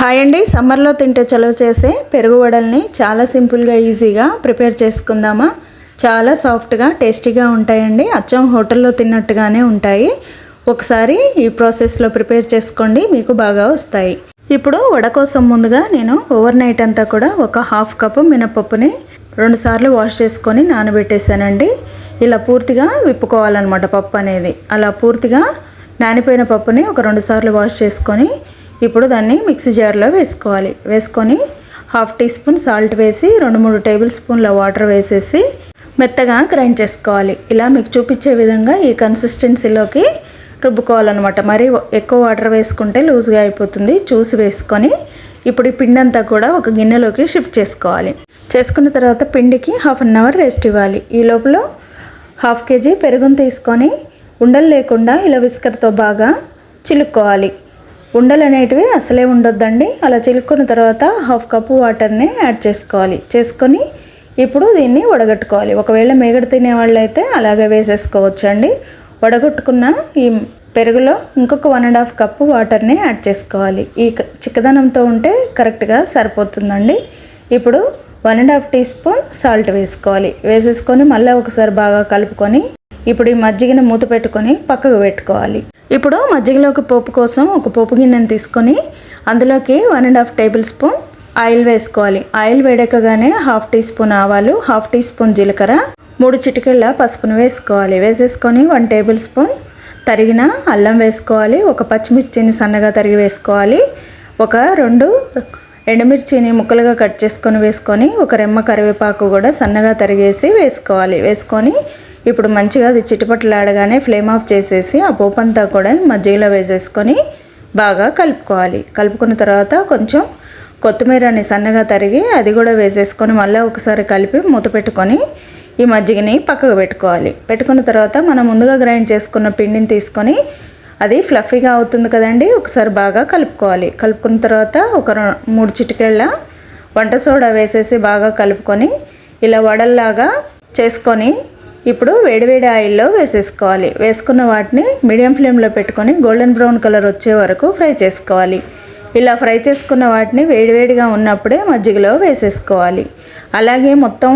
Hi అండి, సమ్మర్లో తింటే చలువ చేసే పెరుగు వడల్ని చాలా సింపుల్గా ఈజీగా ప్రిపేర్ చేసుకుందామా. చాలా సాఫ్ట్గా టేస్టీగా ఉంటాయండి. అచ్చం హోటల్లో తిన్నట్టుగానే ఉంటాయి. ఒకసారి ఈ ప్రాసెస్లో ప్రిపేర్ చేసుకోండి, మీకు బాగా వస్తాయి. ఇప్పుడు వడ కోసం ముందుగా నేను ఓవర్ నైట్ అంతా కూడా ఒక హాఫ్ కప్పు మినపప్పుని 2 సార్లు వాష్ చేసుకొని నానబెట్టేశానండి. ఇలా పూర్తిగా విప్పుకోవాలన్నమాట పప్పు అనేది. అలా పూర్తిగా నానిపోయిన పప్పుని ఒక 2 సార్లు వాష్ చేసుకొని ఇప్పుడు దాన్ని మిక్సీ జార్లో వేసుకోవాలి. వేసుకొని హాఫ్ టీ స్పూన్ సాల్ట్ వేసి 2-3 టేబుల్ స్పూన్ల వాటర్ వేసేసి మెత్తగా గ్రైండ్ చేసుకోవాలి. ఇలా మీకు చూపించే విధంగా ఈ కన్సిస్టెన్సీలోకి రుబ్బుకోవాలన్నమాట. మరి ఎక్కువ వాటర్ వేసుకుంటే లూజ్గా అయిపోతుంది. చూసి వేసుకొని ఇప్పుడు ఈ పిండి అంతా కూడా ఒక గిన్నెలోకి షిఫ్ట్ చేసుకోవాలి. చేసుకున్న తర్వాత పిండికి హాఫ్ అన్ అవర్ రెస్ట్ ఇవ్వాలి. ఈ లోపల హాఫ్ కేజీ పెరుగును తీసుకొని ఉండలు లేకుండా ఇలా విస్కర్తో బాగా చిలుక్కోవాలి. ఉండలు అనేటివి అసలే ఉండొద్దండి. అలా చిలుక్కున్న తర్వాత హాఫ్ కప్పు వాటర్ని యాడ్ చేసుకోవాలి. చేసుకొని ఇప్పుడు దీన్ని వడగట్టుకోవాలి. ఒకవేళ మేగడ తినే వాళ్ళైతే అలాగే వేసేసుకోవచ్చు అండి. వడగొట్టుకున్న ఈ పెరుగులో ఇంకొక 1.5 కప్పు వాటర్ని యాడ్ చేసుకోవాలి. ఈ చిక్కదనంతో ఉంటే కరెక్ట్గా సరిపోతుందండి. ఇప్పుడు 1.5 టీ స్పూన్ సాల్ట్ వేసుకోవాలి. వేసేసుకొని మళ్ళీ ఒకసారి బాగా కలుపుకొని ఇప్పుడు ఈ మజ్జిగని మూత పెట్టుకొని పక్కకు పెట్టుకోవాలి. ఇప్పుడు మజ్జిగలోకి పోపు కోసం ఒక పోపు గిన్నెని తీసుకొని అందులోకి 1.5 టేబుల్ స్పూన్ ఆయిల్ వేసుకోవాలి. ఆయిల్ వేడెక్కగానే హాఫ్ టీ స్పూన్ ఆవాలు, హాఫ్ టీ స్పూన్ జీలకర్ర, 3 చిటికెళ్ళ పసుపును వేసుకోవాలి. వేసేసుకొని 1 టేబుల్ స్పూన్ తరిగిన అల్లం వేసుకోవాలి. ఒక పచ్చిమిర్చిని సన్నగా తరిగి వేసుకోవాలి. ఒక 2 ఎండుమిర్చిని ముక్కలుగా కట్ చేసుకొని వేసుకొని ఒక రెమ్మ కరివేపాకు కూడా సన్నగా తరిగేసి వేసుకోవాలి. వేసుకొని ఇప్పుడు మంచిగా అది చిటపటలాడగానే ఫ్లేమ్ ఆఫ్ చేసేసి ఆ పోపు అంతా కూడా మజ్జిగలో వేసేసుకొని బాగా కలుపుకోవాలి. కలుపుకున్న తర్వాత కొంచెం కొత్తిమీరని సన్నగా తరిగి అది కూడా వేసేసుకొని మళ్ళీ ఒకసారి కలిపి మూత పెట్టుకొని ఈ మజ్జిగని పక్కకు పెట్టుకోవాలి. పెట్టుకున్న తర్వాత మనం ముందుగా గ్రైండ్ చేసుకున్న పిండిని తీసుకొని అది ఫ్లఫీగా అవుతుంది కదండి, ఒకసారి బాగా కలుపుకోవాలి. కలుపుకున్న తర్వాత ఒక 3 చిటికెళ్ళ వంట సోడా వేసేసి బాగా కలుపుకొని ఇలా వడల్లాగా చేసుకొని ఇప్పుడు వేడివేడి ఆయిల్లో వేసేసుకోవాలి. వేసుకున్న వాటిని మీడియం ఫ్లేమ్లో పెట్టుకొని గోల్డెన్ బ్రౌన్ కలర్ వచ్చే వరకు ఫ్రై చేసుకోవాలి. ఇలా ఫ్రై చేసుకున్న వాటిని వేడివేడిగా ఉన్నప్పుడే మజ్జిగలో వేసేసుకోవాలి. అలాగే మొత్తం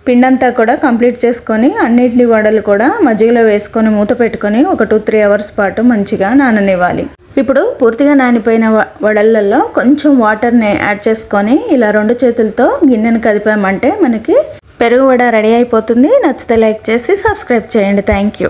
పిండంతా కూడా కంప్లీట్ చేసుకొని అన్నింటి వడలు కూడా మజ్జిగలో వేసుకొని మూత పెట్టుకొని ఒక 2-3 అవర్స్ పాటు మంచిగా నాననివ్వాలి. ఇప్పుడు పూర్తిగా నానిపోయిన వడలల్లో కొంచెం వాటర్ని యాడ్ చేసుకొని ఇలా 2 చేతులతో గిన్నెను కదిపామంటే మనకి పెరుగు వడ రెడీ అయిపోతుంది. నచ్చితే లైక్ చేసి సబ్స్క్రైబ్ చేయండి. Thank you.